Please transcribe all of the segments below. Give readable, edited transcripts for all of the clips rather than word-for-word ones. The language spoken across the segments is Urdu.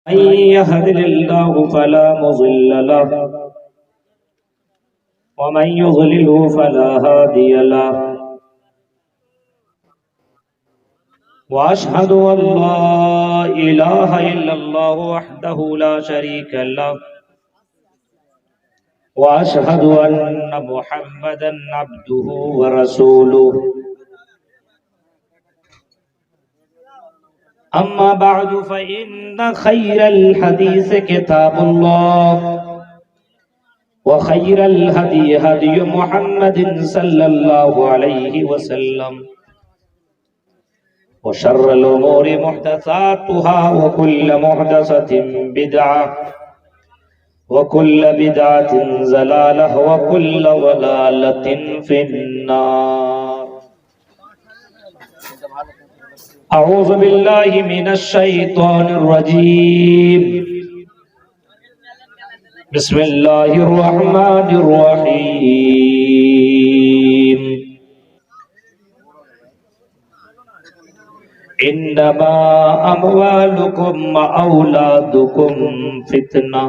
من يهد الله فلا مضل له ومن يضلله فلا هادي له وأشهد أن لا إله إلا الله وحده لا شريك له وأشهد أن محمدا عبده ورسوله أما بعد فإن خير الحديث كتاب الله وخير الهدي هدي محمد صلى الله عليه وسلم وشر الأمور محدثاتها وكل محدثة بدعة وكل بدعة ضلالة وكل ضلالة في النار أعوذ بالله من الشيطان الرجيم بسم الله الرحمن الرحيم إنما أموالكم وأولادكم فتنة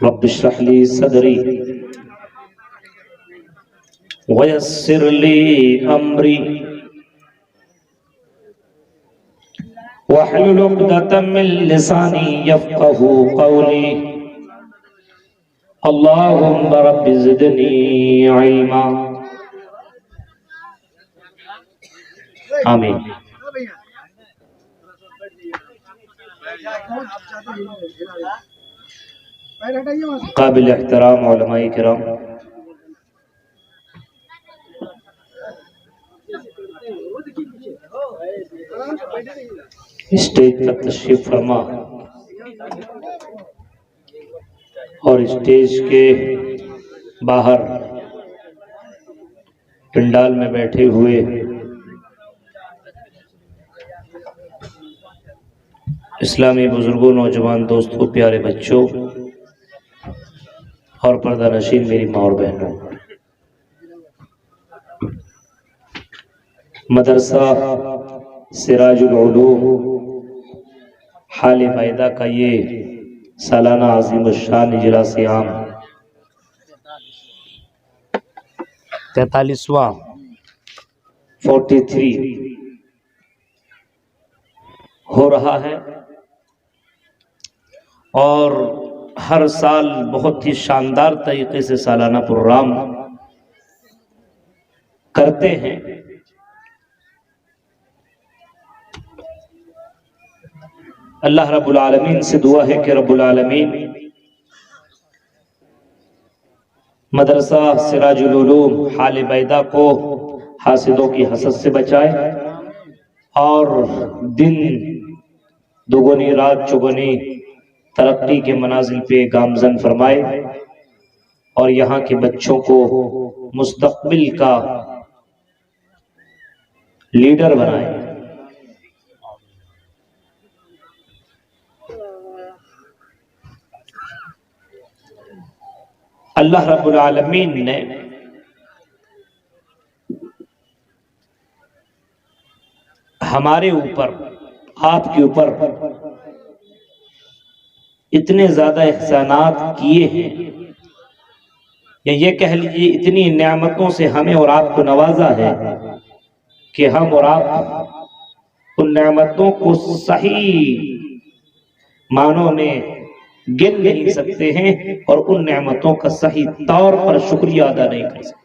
رب اشرح لي صدري ويسر لي أمري واحلل عقدة من لساني يفقهوا قولي اللهم رب زدني علما آمین. قابل احترام علماء کرام، اسٹیج تک تشریف فرما اور اسٹیج کے باہر پنڈال میں بیٹھے ہوئے اسلامی بزرگوں، نوجوان دوستوں، پیارے بچوں اور پردہ نشین میری ماں اور بہنوں، مدرسہ سراج العلوم حال میدہ کا یہ سالانہ عظیم الشان اجلاس عام 43واں 43 ہو رہا ہے، اور ہر سال بہت ہی شاندار طریقے سے سالانہ پروگرام کرتے ہیں۔ اللہ رب العالمین سے دعا ہے کہ رب العالمین مدرسہ سراج العلوم حال بیدہ کو حاسدوں کی حسد سے بچائے اور دن دوگنی رات چوگنی ترقی کے منازل پہ گامزن فرمائے، اور یہاں کے بچوں کو مستقبل کا لیڈر بنائے۔ اللہ رب العالمین نے ہمارے اوپر، آپ کے اوپر اتنے زیادہ احسانات کیے ہیں، یا یہ کہہ لیجیے اتنی نعمتوں سے ہمیں اور آپ کو نوازا ہے کہ ہم اور آپ ان نعمتوں کو صحیح معنوں میں گن نہیں سکتے ہیں، اور ان نعمتوں کا صحیح طور پر شکریہ ادا نہیں کر سکتے۔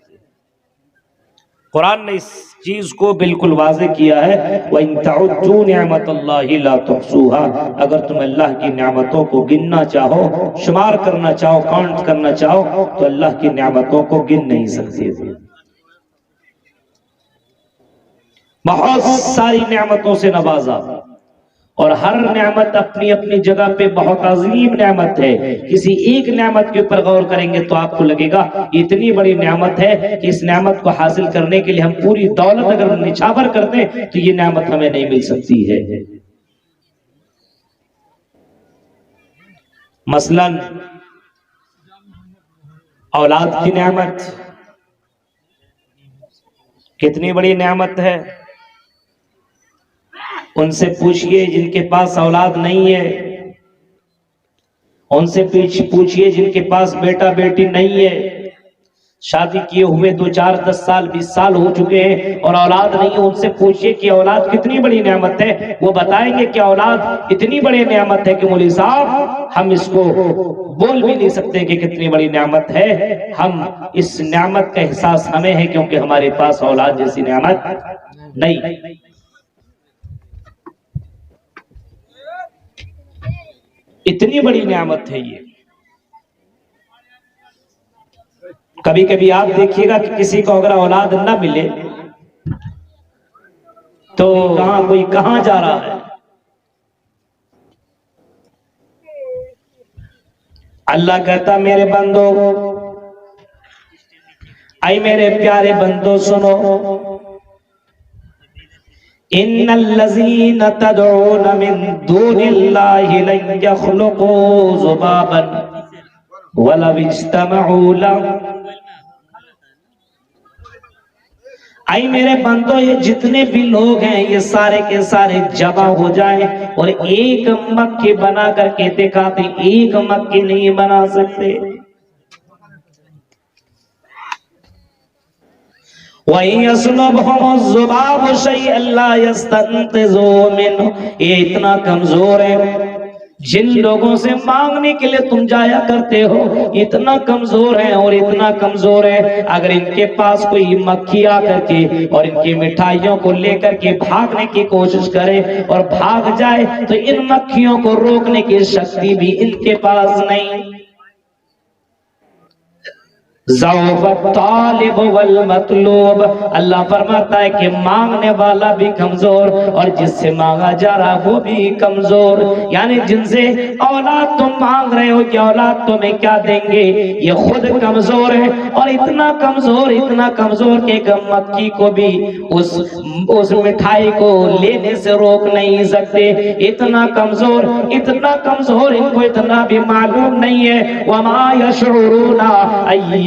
قرآن نے اس چیز کو بالکل واضح کیا ہے، وَإِن تَعُدُّوا نِعْمَةَ اللَّهِ لَا تُحْصُوهَا، اگر تم اللہ کی نعمتوں کو گننا چاہو، شمار کرنا چاہو، کاؤنٹ کرنا چاہو، تو اللہ کی نعمتوں کو گن نہیں سکتے۔ بہت ساری نعمتوں سے نوازا، اور ہر نعمت اپنی اپنی جگہ پہ بہت عظیم نعمت ہے۔ کسی ایک نعمت کے اوپر غور کریں گے تو آپ کو لگے گا اتنی بڑی نعمت ہے کہ اس نعمت کو حاصل کرنے کے لیے ہم پوری دولت اگر نچھاور کر دیں تو یہ نعمت ہمیں نہیں مل سکتی ہے۔ مثلا اولاد کی نعمت، کتنی بڑی نعمت ہے. ان سے پوچھئے جن کے پاس اولاد نہیں ہے، ان سے پوچھئے جن کے پاس بیٹا بیٹی نہیں ہے، شادی کیے ہوئے 2 4 10 سال 20 سال ہو چکے ہیں اور اولاد نہیں ہے، ان سے پوچھئے کہ اولاد کتنی بڑی نعمت ہے. وہ بتائیں گے کہ اولاد اتنی بڑی نعمت ہے کہ مولوی صاحب ہم اس کو بول بھی نہیں سکتے کہ کتنی بڑی نعمت ہے. ہم اس نعمت کا احساس ہمیں ہے کیونکہ ہمارے پاس اولاد جیسی نعمت نہیں. اتنی بڑی نعمت ہے یہ. کبھی کبھی آپ دیکھیے گا کہ کسی کو اگر اولاد نہ ملے تو کوئی کہاں جا رہا ہے. اللہ کہتا میرے بندو، اے میرے پیارے بندو سنو، ان الذین تدعون من دون اللہ لن یخلقوا ذبابا ولو اجتمعوا له. اے میرے بندو، یہ جتنے بھی لوگ ہیں یہ سارے کے سارے جمع ہو جائیں اور ایک مکھی بنا کر کے دکھاتے، ایک مکھی نہیں بنا سکتے. وَإِن يَسْلُبْهُمُ الذُّبَابُ شَيْئًا لَّا يَسْتَنقِذُوهُ مِنْهُ. یہ اتنا کمزور ہے، جن لوگوں سے مانگنے کے لیے تم جایا کرتے ہو اتنا کمزور ہے اور اتنا کمزور ہے. اگر ان کے پاس کوئی مکھی آ کر کے اور ان کی مٹھائیوں کو لے کر کے بھاگنے کی کوشش کرے اور بھاگ جائے تو ان مکھیوں کو روکنے کی شکتی بھی ان کے پاس نہیں. ضعف الطالب والمطلوب. اللہ فرماتا ہے کہ مانگنے والا بھی کمزور اور جس سے مانگا جا رہا وہ بھی کمزور. یعنی جن سے اولاد تم مانگ رہے ہو کہ اولاد تمہیں کیا دیں گے، یہ خود کمزور ہے اور اتنا کمزور کہ ایک مکھی کو بھی اس مٹھائی کو لینے سے روک نہیں سکتے. اتنا کمزور ان کو اتنا بھی معلوم نہیں ہے. وما یشعرون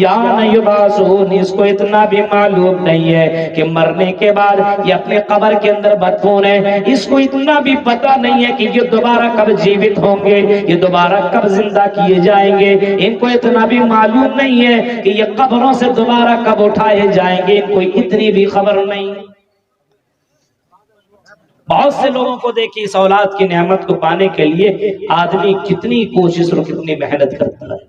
یبعثون. اس کو اتنا بھی معلوم نہیں ہے کہ مرنے کے بعد یہ اپنے قبر کے اندر مدفون ہے. اس کو اتنا بھی پتا نہیں ہے کہ یہ دوبارہ کب جیوت ہوں گے، یہ دوبارہ کب زندہ کیے جائیں گے. ان کو اتنا بھی معلوم نہیں ہے کہ یہ قبروں سے دوبارہ کب اٹھائے جائیں گے. ان کو اتنی بھی خبر نہیں. بہت سے لوگوں کو دیکھیں اس اولاد کی نعمت کو پانے کے لیے آدمی کتنی کوشش اور کتنی محنت کرتا ہے.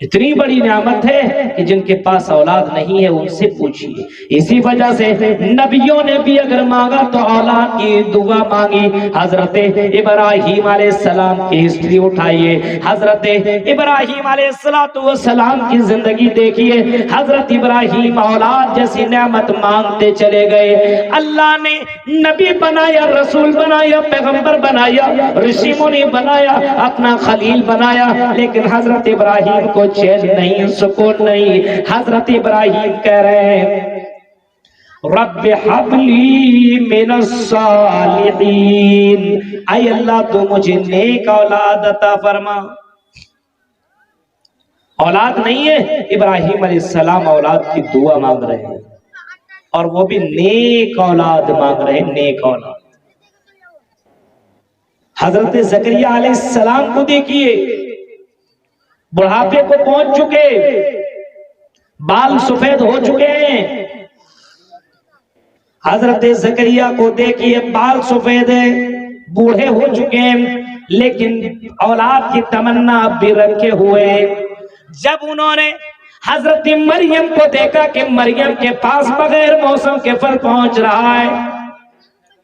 اتنی بڑی نعمت ہے کہ جن کے پاس اولاد نہیں ہے ان سے پوچھئے. اسی وجہ سے نبیوں نے بھی اگر مانگا تو اولاد کی دعا مانگی. حضرت ابراہیم علیہ السلام کی ہسٹری اٹھائیے، حضرت ابراہیم علیہ السلام کی زندگی دیکھیے. حضرت ابراہیم اولاد جیسی نعمت مانگتے چلے گئے. اللہ نے نبی بنایا، رسول بنایا، پیغمبر بنایا، رشی منی بنایا، اپنا خلیل بنایا، لیکن حضرت ابراہیم کو چین نہیں، سکون نہیں. حضرت ابراہیم کہہ رہے ہیں رب حب لی من الصالحین. اے اللہ تو مجھے نیک اولاد عطا فرما. اولاد نہیں ہے، ابراہیم علیہ السلام اولاد کی دعا مانگ رہے ہیں اور وہ بھی نیک اولاد مانگ رہے ہیں، نیک اولاد. حضرت زکریا علیہ السلام کو دیکھیے، بڑھاپے کو پہنچ چکے، بال سفید ہو چکے ہیں. حضرت زکریا کو دیکھیے، بال سفید ہیں، بوڑھے ہو چکے ہیں، لیکن اولاد کی تمنا اب بھی رکھے ہوئے. جب انہوں نے حضرت مریم کو دیکھا کہ مریم کے پاس بغیر موسم کے پھل پہنچ رہا ہے،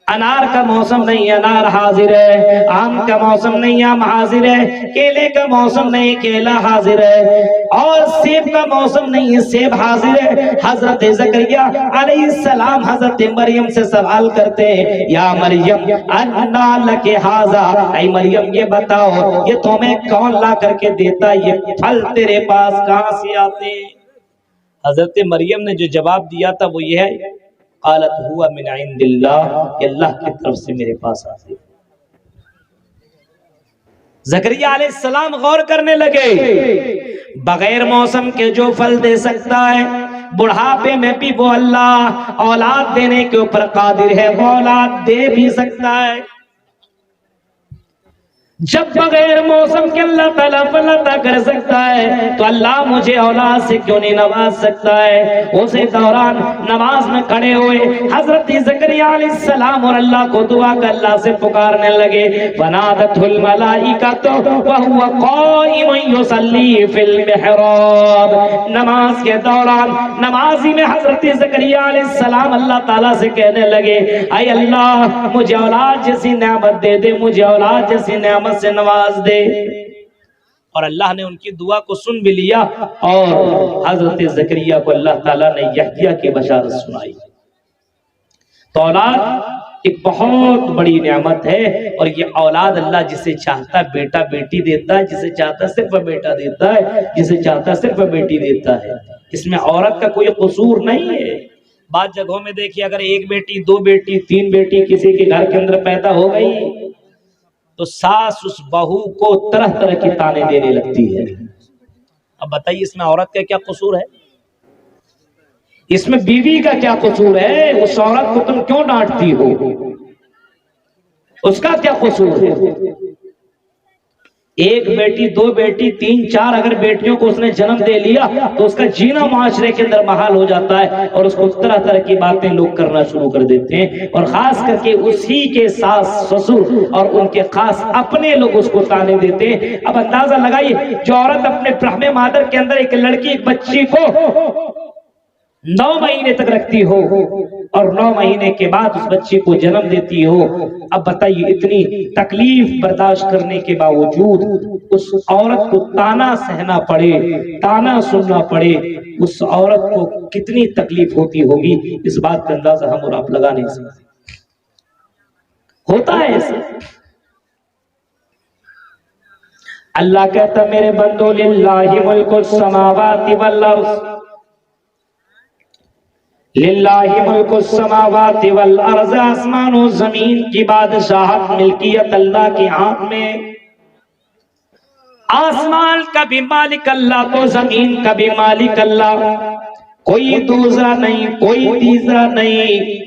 انار کا موسم نہیں انار حاضر ہے، آم کا موسم نہیں آم حاضر ہے، کیلے کا موسم نہیں کیلا حاضر ہے، اور سیب کا موسم نہیں سیب حاضر ہے. حضرت زکریا علیہ السلام حضرت مریم سے سوال کرتے ہیں یا مریم انا لک ھذا. اے مریم یہ بتاؤ یہ تمہیں کون لا کر کے دیتا، یہ پھل تیرے پاس کہاں سے آتے ہیں؟ حضرت مریم نے جو جواب دیا تھا وہ یہ ہے قالت ہوا من عند اللہ، کہ اللہ کی طرف سے میرے پاس آتے. زکریا علیہ السلام غور کرنے لگے. بغیر موسم کے جو پھل دے سکتا ہے، بڑھاپے میں بھی وہ اللہ اولاد دینے کے اوپر قادر ہے، وہ اولاد دے بھی سکتا ہے۔ جب بغیر موسم کے اللہ تعالیٰ پھل عطا کر سکتا ہے تو اللہ مجھے اولاد سے کیوں نہیں نواز سکتا ہے؟ اسی دوران نماز میں کھڑے ہوئے حضرت زکریا علیہ السلام اور اللہ کو دعا کر اللہ سے پکارنے لگے، فنادتہ الملائکۃ وہو قائم یصلی فی المحراب۔ نماز کے دوران نمازی میں حضرت زکریا علیہ السلام اللہ تعالیٰ سے کہنے لگے، اے اللہ مجھے اولاد جیسی نعمت دے دے، مجھے اولاد جیسی نعمت سے نواز دے۔ اور اللہ نے ان کی دعا کو سن بھی لیا، اور حضرت زکریا کو اللہ تعالیٰ نے یحییٰ کی بشارت سنائی۔ تو اولاد ایک بہت بڑی نعمت ہے، اور یہ اولاد اللہ جسے چاہتا بیٹا بیٹی دیتا ہے، جسے چاہتا صرف بیٹا دیتا ہے، جسے چاہتا صرف بیٹی دیتا ہے۔ اس میں عورت کا کوئی قصور نہیں ہے۔ بعض جگہوں میں دیکھیے اگر ایک بیٹی، دو بیٹی، تین بیٹی کسی کے گھر کے اندر پیدا ہو گئی تو ساس اس بہو کو طرح طرح کی تانے دینے لگتی ہے۔ اب بتائیے اس میں عورت کا کیا قصور ہے؟ اس میں بیوی کا کیا قصور ہے؟ اس عورت کو تم کیوں ڈانٹتی ہو؟ اس کا کیا قصور ہے؟ ایک بیٹی، دو بیٹی، تین، چار اگر بیٹیوں کو اس نے جنم دے لیا تو اس کا جینا معاشرے کے اندر محال ہو جاتا ہے، اور اس کو طرح طرح کی باتیں لوگ کرنا شروع کر دیتے ہیں، اور خاص کر کے اسی کے ساس سسر اور ان کے خاص اپنے لوگ اس کو تانے دیتے ہیں۔ اب اندازہ لگائیے، جو عورت اپنے رحم مادر کے اندر ایک لڑکی، ایک بچی کو 9 مہینے تک رکھتی ہو اور 9 مہینے کے بعد اس بچی کو جنم دیتی ہو، اب بتائیے اتنی تکلیف برداشت کرنے کے باوجود اس عورت کو تانا سہنا پڑے، تانا سننا پڑے، اس عورت کو کتنی تکلیف ہوتی ہوگی، اس بات کا اندازہ ہم اور آپ لگا نہیں سکتے۔ ہوتا ہے ایسا۔ اللہ کہتا میرے بندو للہ ملک السماوات والارض، للہ ملک السماوات والارض، آسمان و زمین کی بادشاہت ملکیت اللہ کے ہاتھ میں۔ آسمان کا بھی مالک اللہ تو زمین کا بھی مالک اللہ، کوئی دوسرا نہیں، کوئی تیسرا نہیں،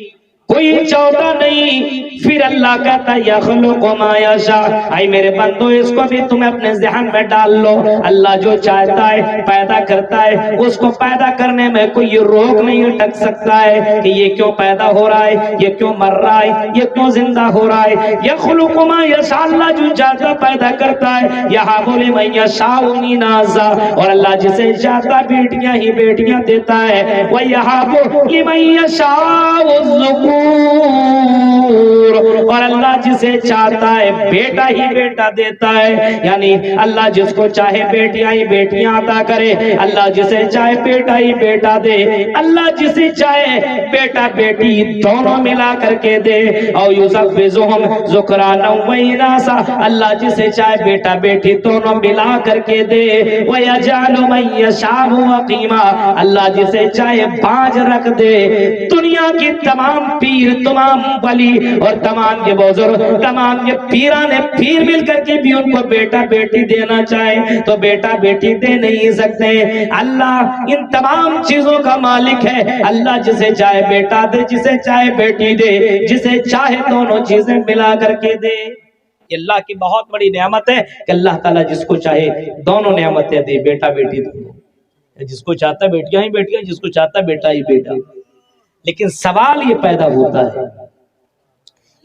کوئی چوتھا نہیں۔ پھر اللہ کہتا یخلق ما یشاء، اے میرے بندو اس کو بھی تمہیں اپنے ذہن میں ڈال لو، اللہ جو چاہتا ہے پیدا کرتا ہے، اس کو پیدا کرنے میں کوئی روک نہیں اٹک سکتا ہے کہ یہ کیوں پیدا ہو رہا ہے، یہ کیوں مر رہا ہے، یہ کیوں زندہ ہو رہا ہے۔ یخلق ما یشاء، اللہ جو چاہتا پیدا کرتا ہے۔ یہاں بولے من یشاء اناسا، اور اللہ جسے چاہتا بیٹیاں ہی بیٹیاں دیتا ہے۔ وَيَهَبُ لِمَن يَشَاءُ الذُّكُورَ، اور اللہ جسے چاہتا ہے بیٹا ہی بیٹا دیتا ہے، یعنی اللہ جس کو چاہے بیٹیاں ہی بیٹیاں عطا کرے، اللہ جسے چاہے بیٹا ہی بیٹا دے، اللہ جسے چاہے بیٹا بیٹی دونوں ملا کر کے دے۔ او یزوجہم ذکرانا و اناسا، اللہ جسے چاہے بیٹا بیٹی دونوں ملا کر کے دے۔ ویجعل من یشاء عقیما، اللہ جسے چاہے باج رکھ دے۔ دنیا کی تمام پیر، تمام ولی اور تمام کے بزرگ، تمام کے پیران پیر مل کر کے بھی ان کو بیٹا بیٹی دینا چاہے تو بیٹا بیٹی دے نہیں سکتے۔ اللہ ان تمام چیزوں کا مالک ہے، اللہ جسے چاہے بیٹا دے، جسے چاہے بیٹی دے، جسے چاہے دونوں چیزیں ملا کر کے دے۔ یہ اللہ کی بہت بڑی نعمت ہے کہ اللہ تعالیٰ جس کو چاہے دونوں نعمتیں دے، بیٹا بیٹی دے، جس کو چاہتا بیٹیاں ہی بیٹیاں، جس کو چاہتا بیٹا ہی بیٹا۔ لیکن سوال یہ پیدا ہوتا ہے،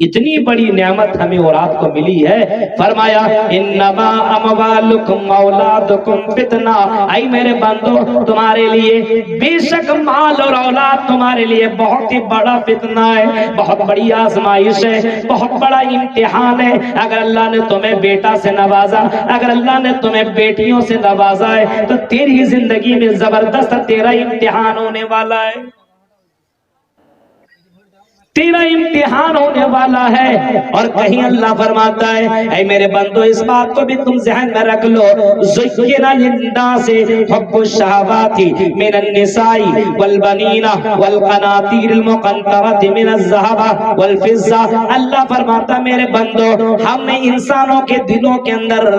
اتنی بڑی نعمت ہمیں اور آپ کو ملی ہے، فرمایا انما اموالکم اولادکم فتنہ، اے میرے بندو تمہارے لیے بے شک مال اور اولاد تمہارے لیے بہت ہی بڑا فتنہ ہے، بہت بڑی آزمائش ہے، بہت بڑا امتحان ہے۔ اگر اللہ نے تمہیں بیٹا سے نوازا، اگر اللہ نے تمہیں بیٹیوں سے نوازا ہے تو تیری زندگی میں زبردست تیرا امتحان ہونے والا ہے۔ تیرا امتحان ہونے والا ہے۔ اور کہیں اللہ فرماتا ہے اے میرے بندو اس بات کو بھی تم ذہن میں رکھ لو، زُيِّنَ لِلنَّاسِ حُبُّ الشَّهَوَاتِ مِنَ النِّسَاءِ وَالْبَنِينَ وَالْقَنَاطِيرِ الْمُقَنطَرَةِ مِنَ الذَّهَبِ وَالْفِضَّةِ، اللہ فرماتا میرے بندو ہم نے انسانوں کے دلوں کے اندر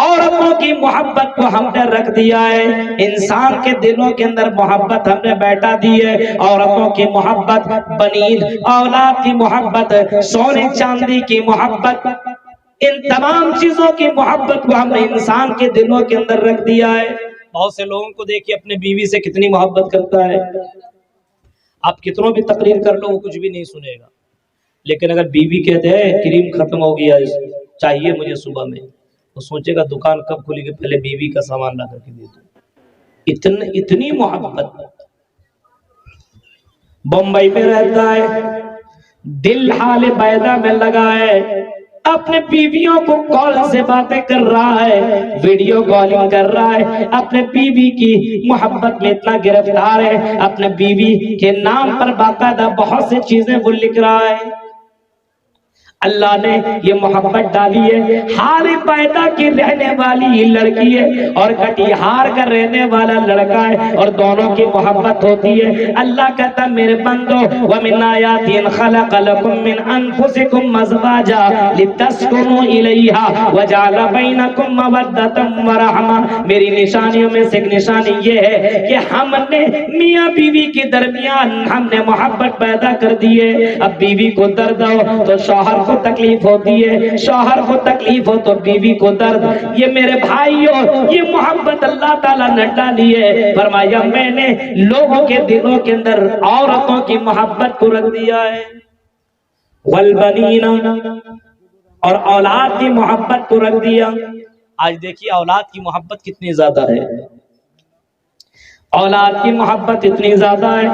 عورتوں کی محبت کو ہم نے رکھ دیا ہے، انسان کے دلوں کے اندر محبت ہم نے بیٹھا دی ہے، عورتوں کی محبت، بنین اولاد کی محبت، سونے چاندی کی محبت، ان تمام چیزوں کی محبت کو ہم نے انسان کے دلوں کے اندر رکھ دیا ہے۔ بہت سے لوگوں کو دیکھیے اپنے بیوی سے کتنی محبت کرتا ہے، آپ کتنوں بھی تقریر کر لو وہ کچھ بھی نہیں سنے گا، لیکن اگر بیوی کہتے ہیں کریم ختم ہو گیا چاہیے مجھے صبح میں، وہ سوچے گا دکان کب کھلے گی، پہلے بیوی کا سامان لا کر کے دے دو۔ اتنی محبت۔ بمبئی میں رہتا ہے، دل حال بیدا میں لگا ہے، اپنے بیویوں کو کال سے باتیں کر رہا ہے، ویڈیو کالنگ کر رہا ہے، اپنے بیوی کی محبت میں اتنا گرفتار ہے، اپنے بیوی کے نام پر باقاعدہ بہت سی چیزیں وہ لکھ رہا ہے۔ اللہ نے یہ محبت ڈالی ہے، حال پیدا کی رہنے والی یہ لڑکی ہے اور کٹیہار کا رہنے والا لڑکا ہے، اور دونوں کی محبت ہوتی ہے۔ اللہ کہتا میرے بندو وَمِنْ آيَاتِهِ إِذْ خَلَقَ لَكُم مِّنْ أَنفُسِكُمْ أَزْوَاجًا لِتَسْكُنُوا إِلَيْهَا وَجَعَلَ بَيْنَكُم مَّوَدَّةً وَرَحْمَةً، میری نشانیوں میں سے ایک نشانی یہ ہے کہ ہم نے میاں بیوی کے درمیان ہم نے محبت پیدا کر دی ہے۔ اب بیوی کو درد ہو تو شوہر کو تکلیف ہوتی ہے، شوہر کو تکلیف ہو تو بیوی کو درد۔ یہ میرے بھائیوں یہ محبت اللہ تعالیٰ نے ڈالی ہے، فرمایا میں نے لوگوں کے دلوں کے اندر عورتوں کی محبت کو رکھ دیا ہے، والبنین اور اولاد کی محبت کو رکھ دیا۔ آج دیکھیے اولاد کی محبت کتنی زیادہ ہے، اولاد کی محبت اتنی زیادہ ہے،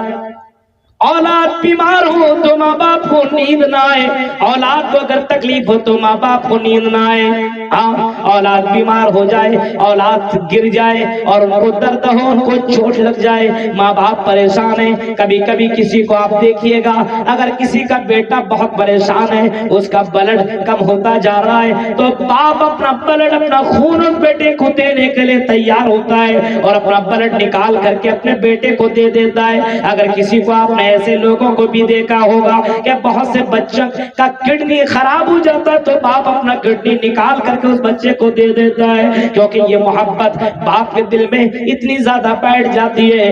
اولاد بیمار ہو تو ماں باپ کو نیند نہ آئے، اولاد کو اگر تکلیف ہو تو ماں باپ کو نیند نہ آئے، ہاں اولاد بیمار ہو جائے، اولاد گر جائے اور ان کو درد ہو، ان کو چوٹ لگ جائے، ماں باپ پریشان ہیں۔ کبھی کبھی کسی کو آپ دیکھیے گا اگر کسی کا بیٹا بہت پریشان ہے، اس کا بلڈ کم ہوتا جا رہا ہے تو باپ اپنا بلڈ اپنا خون اس بیٹے کو دینے کے لیے تیار ہوتا ہے اور اپنا بلڈ نکال کر کے اپنے بیٹے کو دے دیتا ہے۔ اگر کسی کو آپ نے ایسے لوگوں کو بھی دیکھا ہوگا کہ بہت سے بچوں کا کڈنی خراب ہو جاتا ہے تو باپ اپنا کڈنی نکال کر کے اس بچے کو دے دیتا ہے، کیونکہ یہ محبت باپ کے دل میں اتنی زیادہ بیٹھ جاتی ہے۔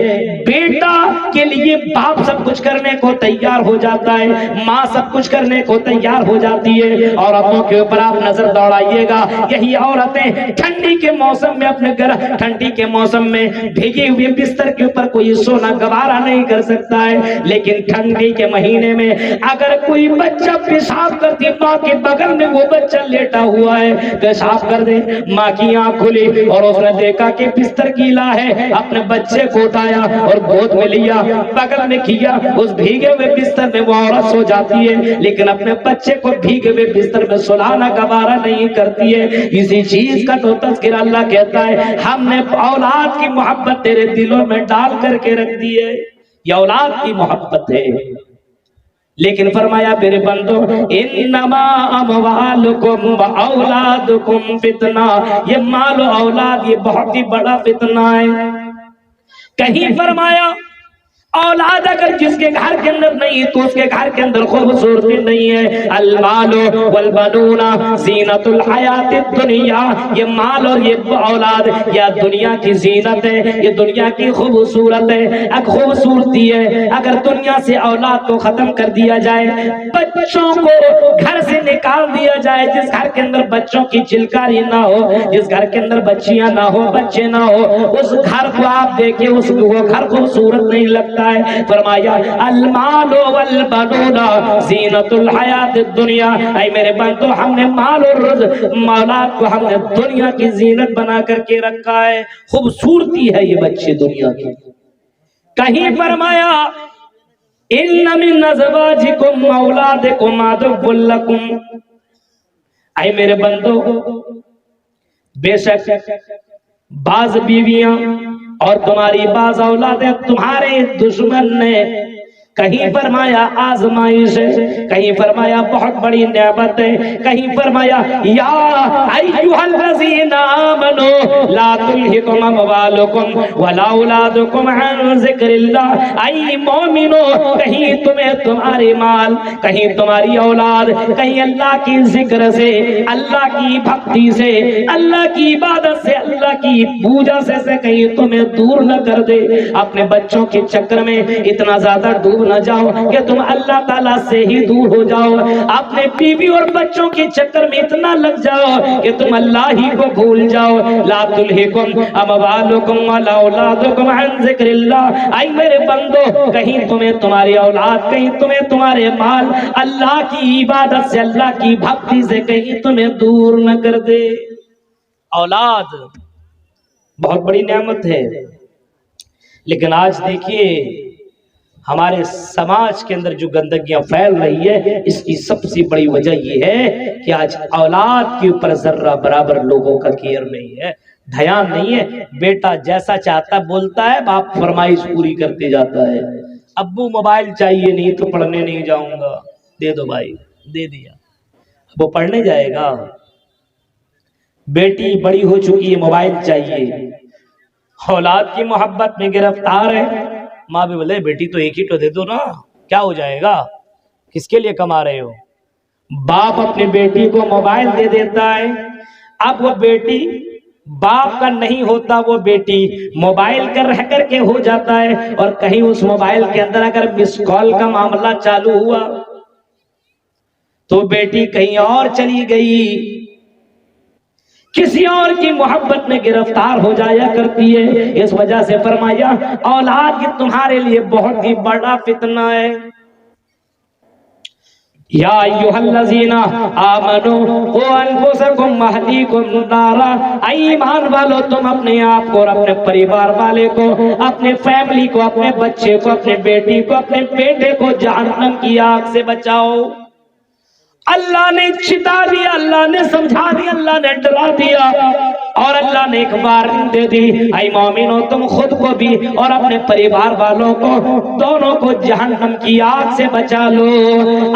بیٹا کے لیے باپ سب کچھ کرنے کو تیار ہو جاتا ہے، ماں سب کچھ کرنے کو تیار ہو جاتی ہے۔ عورتوں کے اوپر آپ نظر دوڑائیے گا، یہی عورتیں ٹھنڈی کے موسم میں اپنے گھر ٹھنڈی کے موسم میں بھیگے ہوئے بستر کے اوپر کوئی سونا گوارا نہیں کر سکتا ہے، لیکن ٹھنڈی کے مہینے میں اگر کوئی بچہ پیشاب کرتی ماں کے بغل میں وہ بچہ لیٹا ہوا ہے، پیشاب کر دے، ماں کی آنکھ کھلی اور اس نے دیکھا کہ بستر گیلا ہے، اپنے بچے کو اٹھایا اور گود میں لیا، بغل میں کیا، اس بھیگے ہوئے بستر میں وہ عورت سو جاتی ہے، لیکن اپنے بچے کو بھیگے ہوئے بستر میں سلانا گوارا نہیں کرتی ہے۔ اسی چیز کا تو تذکرہ اللہ کہتا ہے ہم نے اولاد کی محبت تیرے دلوں میں ڈال کر کے رکھ دی ہے، یہ اولاد کی محبت ہے۔ لیکن فرمایا میرے بندو انما اموالکم و اولادکم فتنہ، یہ مال و اولاد یہ بہت ہی بڑا فتنہ ہے۔ کہیں فرمایا اولاد اگر جس کے گھر کے اندر نہیں تو اس کے گھر کے اندر خوبصورتی نہیں ہے۔ المال والبنون زینت الحیات الدنیا، یہ مال اور یہ اولاد یا دنیا کی زینت ہے، یہ دنیا کی خوبصورت ہے، ایک خوبصورتی ہے۔ اگر دنیا سے اولاد کو ختم کر دیا جائے، بچوں کو گھر سے نکال دیا جائے، جس گھر کے اندر بچوں کی چلکاری نہ ہو، جس گھر کے اندر بچیاں نہ ہو، بچے نہ ہو، اس گھر کو آپ دیکھیں اس وہ گھر خوبصورت نہیں لگتا ہے۔ فرمایا المال والبنون زینت الحیات الدنیا، اے میرے بندو ہم نے مال اور اولاد کو ہم نے دنیا کی زینت بنا کر کے رکھا ہے، خوبصورتی ہے یہ بچے دنیا کی۔ کہیں فرمایا ان من ازواجکم اولادکم عدو لکم، اے میرے بندو بے شک بعض بیویاں اور تمہاری بعض اولادیں تمہارے دشمن نے کہیں فرمایا آزمائش ہے، کہیں فرمایا بہت بڑی نعمت ہے، کہیں فرمایا یا ایھا الذین آمنوا لا تلھکم اموالکم ولا اولادکم عن ذکر اللہ، اے مومنو کہیں تمہیں تمہارے مال، کہیں تمہاری اولاد، کہیں اللہ کی ذکر سے، اللہ کی بھکتی سے، اللہ کی عبادت سے، اللہ کی پوجا سے کہیں تمہیں دور نہ کر دے۔ اپنے بچوں کے چکر میں اتنا زیادہ ڈوب نہ جاؤ کہ تم اللہ تعالیٰ سے ہی دور ہو جاؤ، اپنے بیوی اور بچوں کے چکر میں اتنا لگ جاؤ کہ تم اللہ ہی کو بھول جاؤ۔ لا تلھکم اموالکم ولا اولادکم عن ذکر اللہ، اے میرے بندو کہیں تمہیں تمہاری اولاد، کہیں تمہیں تمہارے مال اللہ کی عبادت سے، اللہ کی بھکتی سے کہیں تمہیں دور نہ کر دے۔ اولاد بہت بڑی نعمت ہے، لیکن آج دیکھیے ہمارے سماج کے اندر جو گندگیاں پھیل رہی ہے، اس کی سب سے بڑی وجہ یہ ہے کہ آج اولاد کے اوپر ذرہ برابر لوگوں کا کیئر نہیں ہے، دھیان نہیں ہے۔ بیٹا جیسا چاہتا بولتا ہے، باپ فرمائش پوری کرتے جاتا ہے۔ ابو موبائل چاہیے، نہیں تو پڑھنے نہیں جاؤں گا، دے دو بھائی، دے دیا، وہ پڑھنے جائے گا۔ بیٹی بڑی ہو چکی ہے، موبائل چاہیے، اولاد کی محبت میں گرفتار ہے، ماں بھی بولے بیٹی تو ایک ہی تو دے دو نا، کیا ہو جائے گا، کس کے لیے کما رہے ہو۔ باپ اپنی بیٹی کو موبائل دے دیتا ہے، اب وہ بیٹی باپ کا نہیں ہوتا، وہ بیٹی موبائل کا رہ کر کے ہو جاتا ہے، اور کہیں اس موبائل کے اندر اگر مس کال کا معاملہ چالو ہوا تو بیٹی کہیں اور چلی گئی، کسی اور کی محبت میں گرفتار ہو جایا کرتی ہے۔ اس وجہ سے فرمایا اولاد کی تمہارے لیے بہت ہی بڑا فتنہ ہے۔ یا ایھا الذین آمنوا قوا انفسکم واہلیکم نارا، اے ایمان والو تم اپنے آپ کو اور اپنے پریوار والے کو، اپنے فیملی کو، اپنے بچے کو، اپنے بیٹی کو، اپنے بیٹے کو جہنم کی آگ سے بچاؤ۔ اللہ نے چتا دیا، اللہ نے سمجھا دیا، اللہ نے ڈرا دیا، اور اللہ نے ایک وارننگ دے دی، اے مومنو تم خود کو بھی اور اپنے پریوار والوں کو دونوں کو جہنم کی آگ سے بچا لو۔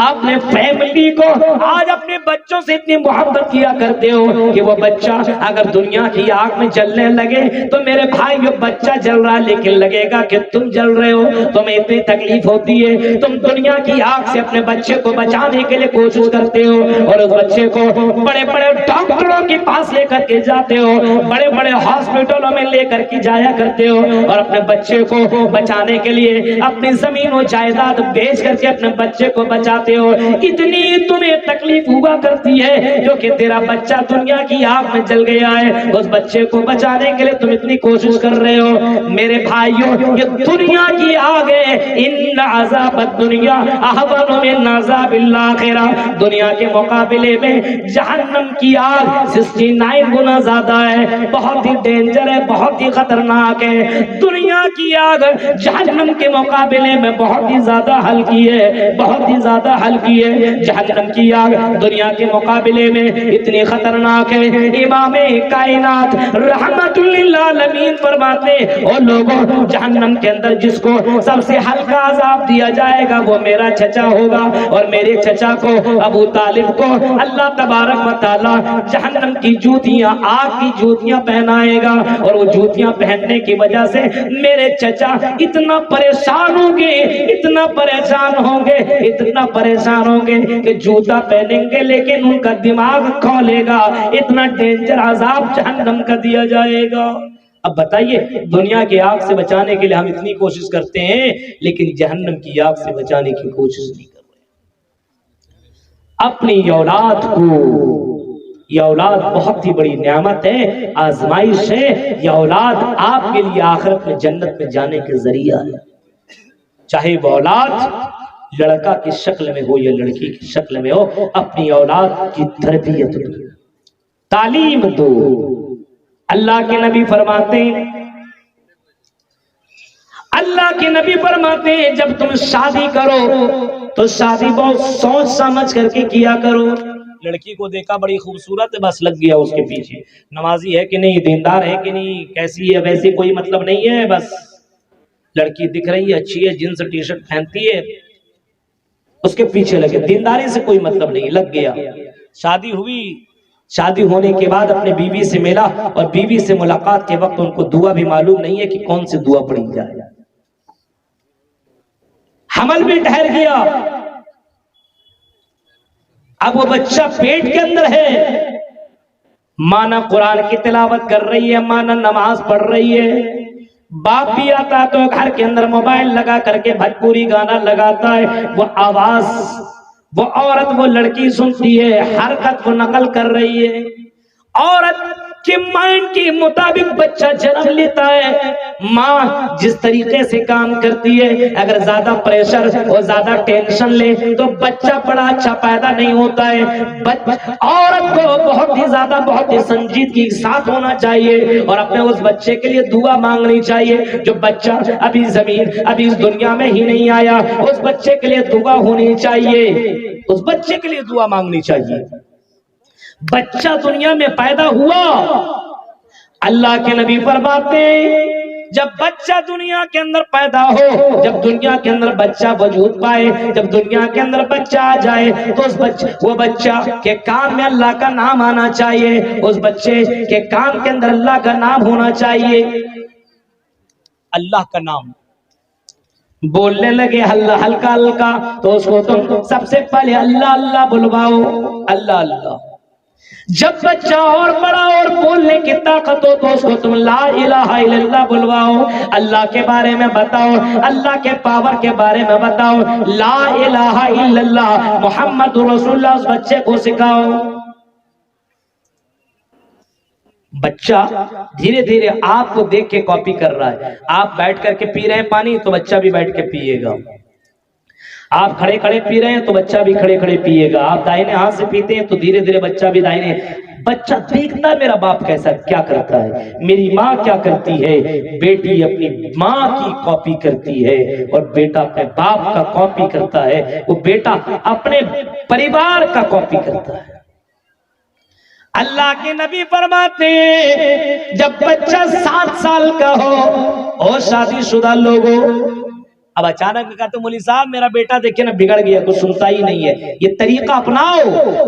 اپنے فیملی کو، آج اپنے بچوں سے اتنی محبت کیا کرتے ہو کہ وہ بچہ اگر دنیا کی آگ میں جلنے لگے تو میرے بھائی وہ بچہ جل رہا لیکن لگے گا کہ تم جل رہے ہو، تمہیں اتنی تکلیف ہوتی ہے، تم دنیا کی آگ سے اپنے بچے کو بچانے کے لیے کوشش کرتے ہو، اور اس بچے کو بڑے بڑے ڈاکٹروں کے پاس لے کر کے جاتے ہو، بڑے بڑے ہاسپٹلوں میں لے کر کے جایا کرتے ہو، اور اپنے بچے کو بچانے کے لیے اپنی زمین و جائیداد بیچ کر کے اپنے بچے کو بچاتے ہو۔ اتنی تمہیں تکلیف ہوا کرتی ہے جو کہ تیرا بچہ دنیا کی آگ میں جل گیا ہے، اس بچے کو بچانے کے لیے تم اتنی کوشش کر رہے ہو۔ میرے بھائیوں یہ دنیا کی آگ ہے، ان عذاب الدنیا اہون من عذاب الآخرہ، دنیا کے مقابلے میں جہنم کی آگ 69 گنا زیادہ ہے، بہت ہی ڈینجر ہے، بہت ہی خطرناک ہے۔ دنیا کی آگ جہنم کے مقابلے میں بہت ہی زیادہ ہلکی ہے، بہت ہی زیادہ ہلکی ہے۔ جہنم کی آگ دنیا کے مقابلے میں اتنی خطرناک ہے، امام کائنات رحمت للعالمین فرماتے او لوگوں جہنم کے اندر جس کو سب سے ہلکا عذاب دیا جائے گا وہ میرا چچا ہوگا، اور میرے چچا کو ابو طالب کو اللہ تبارک و تعالی جہنم کی جوتیاں، آگ کی جوتیاں پہنائے گا، اور وہ جوتیاں پہننے کی وجہ سے میرے چچا اتنا پریشان ہوں گے، اتنا پریشان ہوں گے، اتنا پریشان ہوں گے کہ جوتا پہنیں گے لیکن ان کا دماغ کھولے گا، اتنا ڈینجر عذاب جہنم کا دیا جائے گا۔ اب بتائیے دنیا کی آگ سے بچانے کے لیے ہم اتنی کوشش کرتے ہیں لیکن جہنم کی آگ سے بچانے کی کوشش نہیں کرتے۔ اپنی اولاد کو، یہ اولاد بہت ہی بڑی نعمت ہے، آزمائش ہے، یہ اولاد آپ کے لیے آخرت میں جنت میں جانے کے ذریعہ ہے۔ چاہے وہ اولاد لڑکا کی شکل میں ہو یا لڑکی کی شکل میں ہو، اپنی اولاد کی تربیت دو، تعلیم دو۔ اللہ کے نبی فرماتے ہیں، اللہ کے نبی فرماتے ہیں جب تم شادی کرو تو شادی بہت سوچ سمجھ کر کے کیا کرو۔ لڑکی کو دیکھا بڑی خوبصورت ہے، بس لگ گیا اس کے پیچھے، نمازی ہے کہ نہیں، دیندار ہے کہ نہیں، کیسی ہے، ویسی کوئی مطلب نہیں ہے، بس لڑکی دکھ رہی ہے اچھی ہے، جینس ٹی شرٹ پہنتی ہے، اس کے پیچھے لگے، دینداری سے کوئی مطلب نہیں، لگ گیا۔ شادی ہوئی، شادی ہونے کے بعد اپنے بیوی سے ملا، اور بیوی سے ملاقات کے وقت ان کو دعا بھی معلوم نہیں ہے کہ کون سی دعا پڑھی جائے۔ حمل بھی ٹھہر گیا، اب وہ بچہ پیٹ کے اندر ہے، ماں نہ قرآن کی تلاوت کر رہی ہے، ماں نہ نماز پڑھ رہی ہے۔ باپ بھی آتا تو گھر کے اندر موبائل لگا کر کے بھوجپوری گانا لگاتا ہے، وہ آواز وہ عورت وہ لڑکی سنتی ہے، حرکت وہ نقل کر رہی ہے، عورت کے مائنڈ کے مطابق بچہ جنم لیتا ہے۔ ماں جس طریقے سے کام کرتی ہے، اگر زیادہ پریشر اور زیادہ ٹینشن لے تو بچہ بڑا اچھا پیدا نہیں ہوتا ہے۔ عورت کو بہت ہی زیادہ بہت ہی سنجیدگی کے ساتھ ہونا چاہیے، اور اپنے اس بچے کے لیے دعا مانگنی چاہیے۔ جو بچہ ابھی اس دنیا میں ہی نہیں آیا، اس بچے کے لیے دعا ہونی چاہیے، اس بچے کے لیے دعا مانگنی چاہیے۔ بچہ دنیا میں پیدا ہوا، اللہ کے نبی فرماتے ہیں جب بچہ دنیا کے اندر پیدا ہو، جب دنیا کے اندر بچہ وجود پائے، جب دنیا کے اندر بچہ آ جائے تو وہ بچہ کے کان میں اللہ کا نام آنا چاہیے، اس بچے کے کان کے اندر اللہ کا نام ہونا چاہیے۔ اللہ کا نام بولنے لگے ہلکا ہلکا تو اس کو تم سب سے پہلے اللہ اللہ بلواؤ، اللہ اللہ۔ جب بچہ اور بڑا اور بولنے کی طاقت ہو تو اس کو تم لا الہ الا اللہ بلواؤ، اللہ کے بارے میں بتاؤ، اللہ کے پاور کے بارے میں بتاؤ، لا الہ الا اللہ محمد رسول اللہ اس بچے کو سکھاؤ۔ بچہ دھیرے دھیرے آپ کو دیکھ کے کاپی کر رہا ہے، آپ بیٹھ کر کے پی رہے ہیں پانی تو بچہ بھی بیٹھ کے پیے گا، آپ کھڑے کھڑے پی رہے ہیں تو بچہ بھی کھڑے کھڑے پیے گا، آپ دائیں ہاتھ سے پیتے ہیں تو دھیرے دھیرے بچہ بھی دائیں۔ بچہ دیکھتا ہے میرا باپ کیسا کیا کرتا ہے، میری ماں کیا کرتی ہے، بیٹی اپنی ماں کی کاپی کرتی ہے اور بیٹا اپنے باپ کا کاپی کرتا ہے، وہ بیٹا اپنے پریوار کا کاپی کرتا ہے۔ اللہ کے نبی فرماتے ہیں جب بچہ 7 سال کا ہو اور شادی شدہ لوگوں، اب اچانک کہتے ہیں مولوی صاحب میرا بیٹا دیکھیں نا بگڑ گیا، کچھ سنتا ہی نہیں ہے، یہ طریقہ اپناؤ۔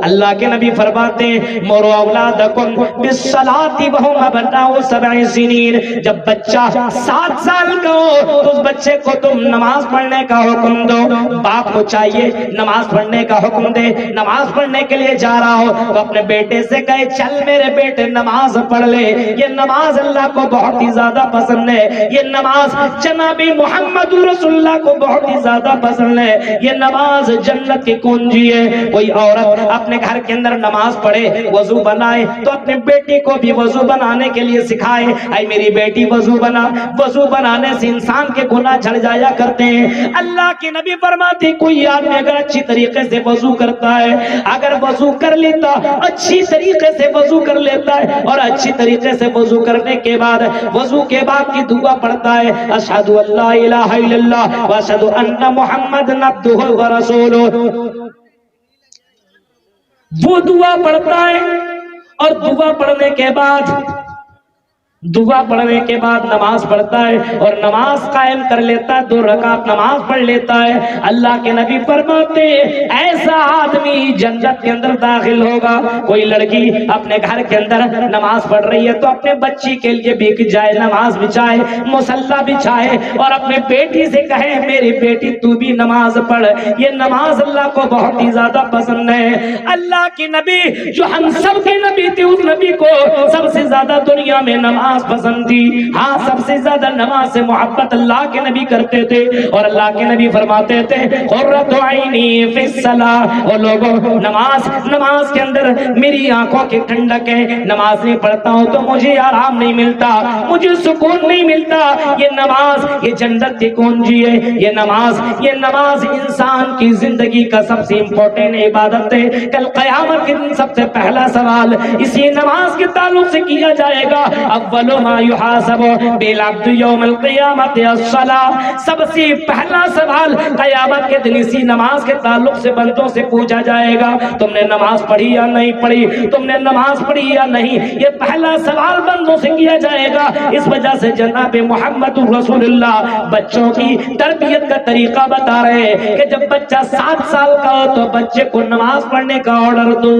اللہ کے نبی فرماتے ہیں مروا اولادکم بالصلاۃ وہم ابناء 7 سنین، جب بچہ 7 سال کا ہو تو اس بچے کو تم نماز پڑھنے کا حکم دو۔ باپ کو چاہیے نماز پڑھنے کا حکم دے، نماز پڑھنے کے لیے جا رہا ہو تو اپنے بیٹے سے کہے چل میرے بیٹے نماز پڑھ لے، یہ نماز اللہ کو بہت ہی زیادہ پسند ہے، یہ نماز جناب محمد رسول اللہ کو بہت ہی زیادہ پسند ہے، یہ نماز جنت کی کنجی ہے۔ کوئی عورت اپنے گھر کے اندر نماز پڑھے، وضو بنائے تو اپنے بیٹی کو بھی وضو بنانے کے لیے سکھائے، اے میری بیٹی وضو بنا، وضو بنانے سے انسان کے گناہ جھڑ جایا کرتے ہیں۔ اللہ کے نبی فرماتے کوئی آدمی اگر اچھی طریقے سے وضو کرتا ہے، اگر وضو کر لیتا اچھی طریقے سے وضو کر لیتا ہے اور اچھی طریقے سے وضو کرنے کے بعد وضو کے بعد کی دعا پڑھتا ہے اشہد ان لا الہ الا اللہ واشہد ان محمد عبدہ ورسولہ، وہ دعا پڑھتا ہے اور دعا پڑھنے کے بعد نماز پڑھتا ہے اور نماز قائم کر لیتا ہے، 2 رکعت نماز پڑھ لیتا ہے۔ اللہ کے نبی فرماتے ایسا آدمی جنت کے اندر داخل ہوگا۔ کوئی لڑکی اپنے گھر کے اندر نماز پڑھ رہی ہے تو اپنے بچی کے لیے بھی جائے نماز بچھائے، مصلی بچھائے اور اپنے بیٹی سے کہے میری بیٹی تو بھی نماز پڑھ، یہ نماز اللہ کو بہت ہی زیادہ پسند ہے۔ اللہ کے نبی جو ہم سب کے نبی تھے، اس نبی کو سب سے زیادہ دنیا میں نماز پسند تھی، ہاں سب سے زیادہ نماز سے محبت اللہ کے نبی کرتے تھے، اور اللہ کے نبی فرماتے تھے قرۃ عینی فی الصلاۃ، اور لوگوں نماز کے اندر میری آنکھوں کی ٹھنڈک ہے، نماز نہیں پڑھتا ہوں تو مجھے آرام نہیں ملتا، مجھے سکون نہیں ملتا۔ یہ نماز یہ جنت کی کنجی ہے، یہ نماز انسان کی زندگی کا سب سے امپورٹنٹ عبادت ہے۔ کل قیامت کے دن سب سے پہلا سوال اسی نماز کے تعلق سے کیا جائے گا، اول ما یحاسب بالعبد یوم القیامت الصلاۃ، سب سے پہلا سوال قیامت کے دن اسی نماز کے تعلق سے بندوں سے پوچھا جائے گا، تم نے نماز پڑھی یا نہیں پڑھی، تم نے نماز پڑھی یا نہیں، یہ پہلا سوال بندوں سے کیا جائے گا۔ اس وجہ سے جناب محمد رسول اللہ بچوں کی تربیت کا طریقہ بتا رہے ہیں کہ جب بچہ 7 سال کا ہو تو بچے کو نماز پڑھنے کا آرڈر دو۔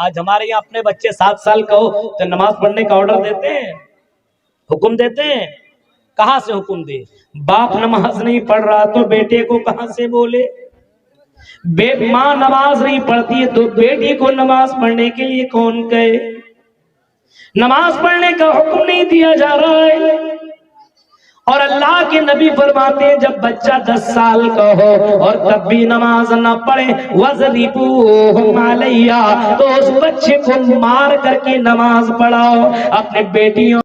آج ہمارے یہاں اپنے بچے 7 سال کا ہو تو نماز پڑھنے کا آرڈر دیتے ہیں، حکم دیتے ہیں؟ کہاں سے حکم دے؟ باپ نماز نہیں پڑھ رہا تو بیٹے کو کہاں سے بولے؟ ماں نماز نہیں پڑھتی ہے تو بیٹی کو نماز پڑھنے کے لیے کون کہے؟ نماز پڑھنے کا حکم نہیں دیا جا رہا ہے۔ اور اللہ کے نبی فرماتے ہیں جب بچہ 10 سال کا ہو اور تب بھی نماز نہ پڑھے وَضْرِبُوهُمْ عَلَيْهَا، تو اس بچے کو مار کر کے نماز پڑھاؤ۔ اپنے بیٹیوں